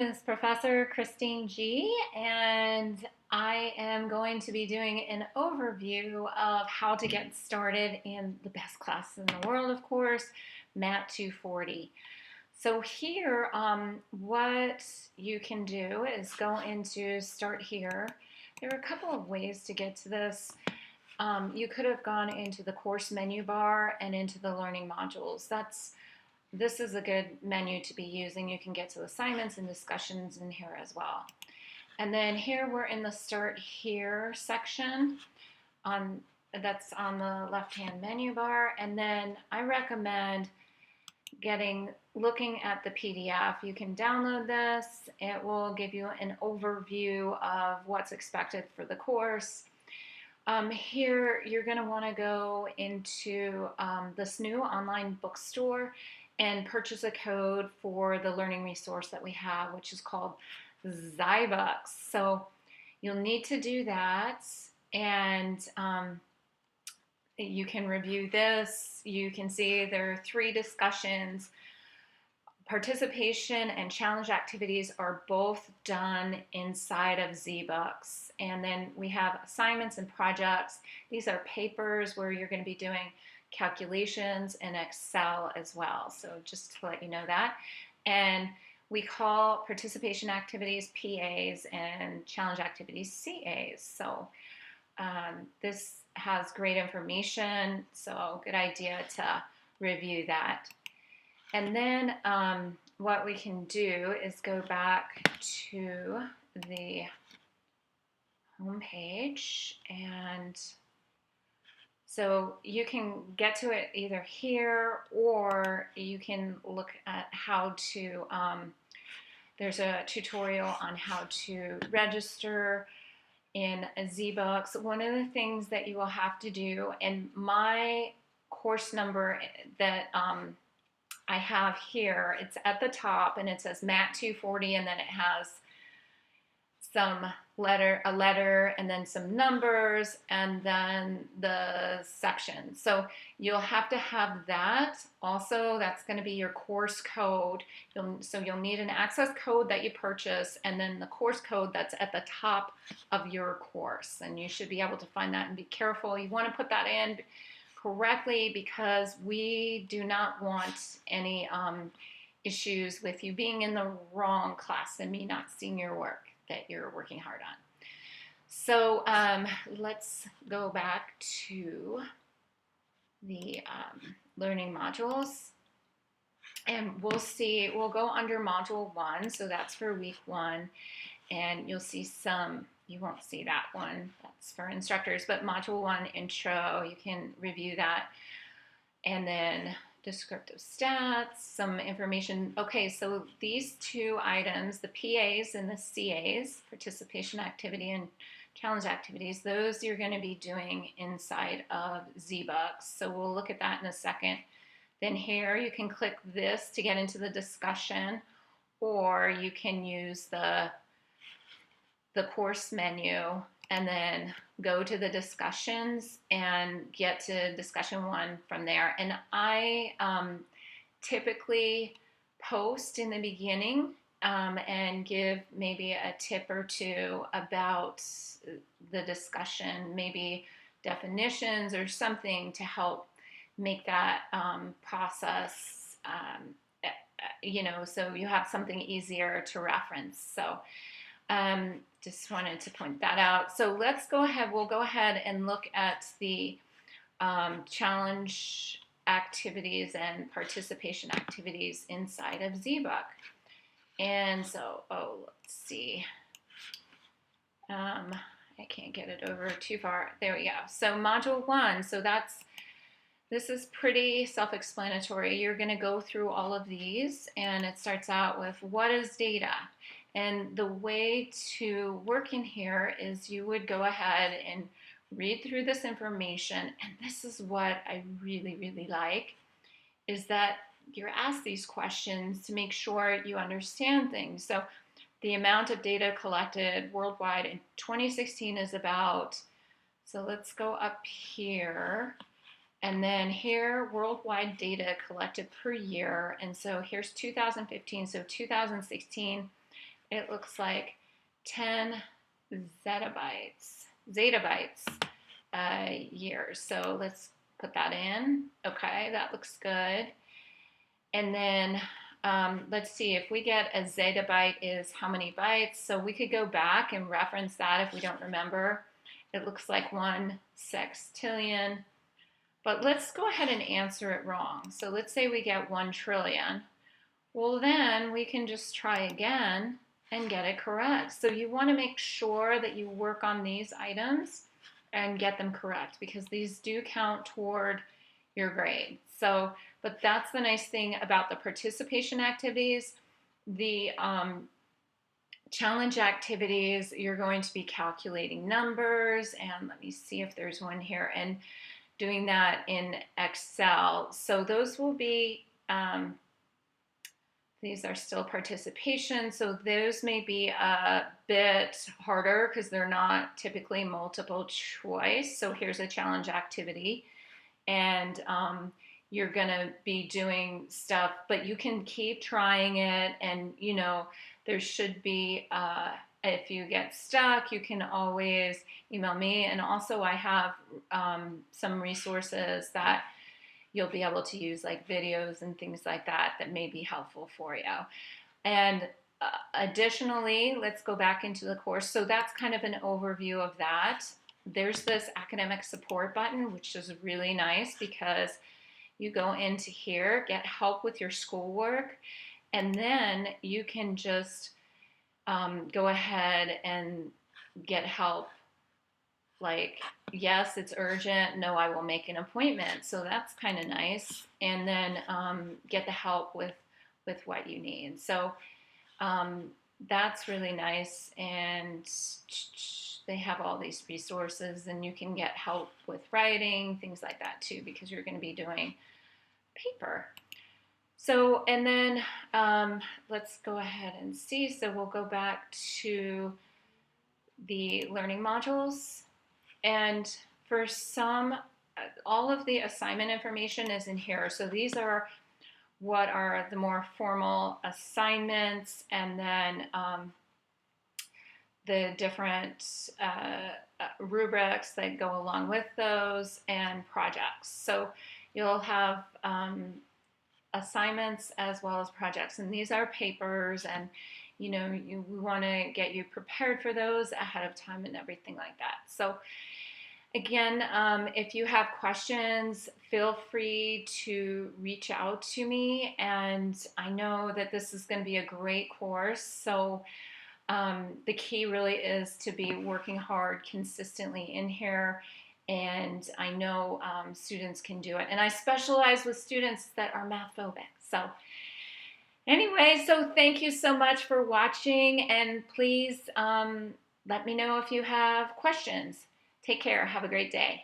This is Professor Christine G, and I am going to be doing an overview of how to get started in the best class in the world, of course, MAT-240. So here, what you can do is go into Start Here. There are a couple of ways to get to this. You could have gone into the course menu bar and into the learning modules. This is a good menu to be using. You can get to assignments and discussions in here as well. And then here we're in the Start Here section. That's on the left-hand menu bar. And then I recommend looking at the PDF. You can download this. It will give you an overview of what's expected for the course. Here you're going to want to go into this new online bookstore and purchase a code for the learning resource that we have, which is called Zybucks. So you'll need to do that, and you can review this. You can see there are 3 discussions. Participation and challenge activities are both done inside of Zybucks. And then we have assignments and projects. These are papers where you're going to be doing calculations in Excel as well. So just to let you know that. And we call participation activities PAs and challenge activities CAs. So this has great information. So good idea to review that. And then what we can do is go back to the home page, and so you can get to it either here, or you can look at how to, there's a tutorial on how to register in Zybucks. One of the things that you will have to do, and my course number that I have here, it's at the top and it says MAT-240, and then it has a letter and then some numbers and then the section. So you'll have to have that. Also, that's going to be your course code. So you'll need an access code that you purchase, and then the course code that's at the top of your course. And you should be able to find that, and be careful. You want to put that in correctly, because we do not want any issues with you being in the wrong class and me not seeing your work that you're working hard on. So let's go back to the learning modules, and we'll go under module 1. So that's for week 1, and you'll see you won't see that one, that's for instructors, but module 1 intro, you can review that. And then descriptive stats, some information. Okay, so these 2 items, the PAs and the CAs, participation activity and challenge activities, those you're going to be doing inside of Zybucks. So we'll look at that in a second. Then here you can click this to get into the discussion, or you can use the course menu and then go to the discussions and get to discussion 1 from there. And I typically post in the beginning and give maybe a tip or 2 about the discussion, maybe definitions or something to help make that process, so you have something easier to reference. So just wanted to point that out. So let's go ahead. We'll go ahead and look at the challenge activities and participation activities inside of Zybuck. And so, let's see. I can't get it over too far. There we go. So module 1. So this is pretty self-explanatory. You're going to go through all of these, and it starts out with, what is data? And the way to work in here is you would go ahead and read through this information. And this is what I really, really like, is that you're asked these questions to make sure you understand things. So the amount of data collected worldwide in 2016 is about, so let's go up here. And then here, worldwide data collected per year. And so here's 2015. So 2016 it looks like 10 zettabytes years. So let's put that in. Okay, that looks good. And then let's see, if we get a zettabyte is how many bytes? So we could go back and reference that if we don't remember. It looks like 1 sextillion. But let's go ahead and answer it wrong. So let's say we get 1 trillion. Well, then we can just try again and get it correct. So you want to make sure that you work on these items and get them correct, because these do count toward your grade. So, but that's the nice thing about the participation activities. The challenge activities, you're going to be calculating numbers, and let me see if there's one here, and doing that in Excel. So those will be, these are still participation, so those may be a bit harder because they're not typically multiple choice. So here's a challenge activity, and you're gonna be doing stuff, but you can keep trying it, and you know, there should be, if you get stuck, you can always email me, and also I have some resources that you'll be able to use, like videos and things like that, that may be helpful for you. And additionally, let's go back into the course. So that's kind of an overview of that. There's this academic support button, which is really nice because you go into here, get help with your schoolwork, and then you can just go ahead and get help. Like, yes, it's urgent. No, I will make an appointment. So that's kind of nice. And then get the help with what you need. So that's really nice. And they have all these resources, and you can get help with writing, things like that too, because you're going to be doing paper. So, and then let's go ahead and see. So we'll go back to the learning modules. And for some, all of the assignment information is in here. So these are what are the more formal assignments, and then the different rubrics that go along with those, and projects. So you'll have assignments as well as projects, and these are papers, and you know, we want to get you prepared for those ahead of time and everything like that. So again, if you have questions, feel free to reach out to me, and I know that this is going to be a great course. So the key really is to be working hard consistently in here, and I know students can do it. And I specialize with students that are math phobic. So anyway, so thank you so much for watching, and please let me know if you have questions. Take care. Have a great day.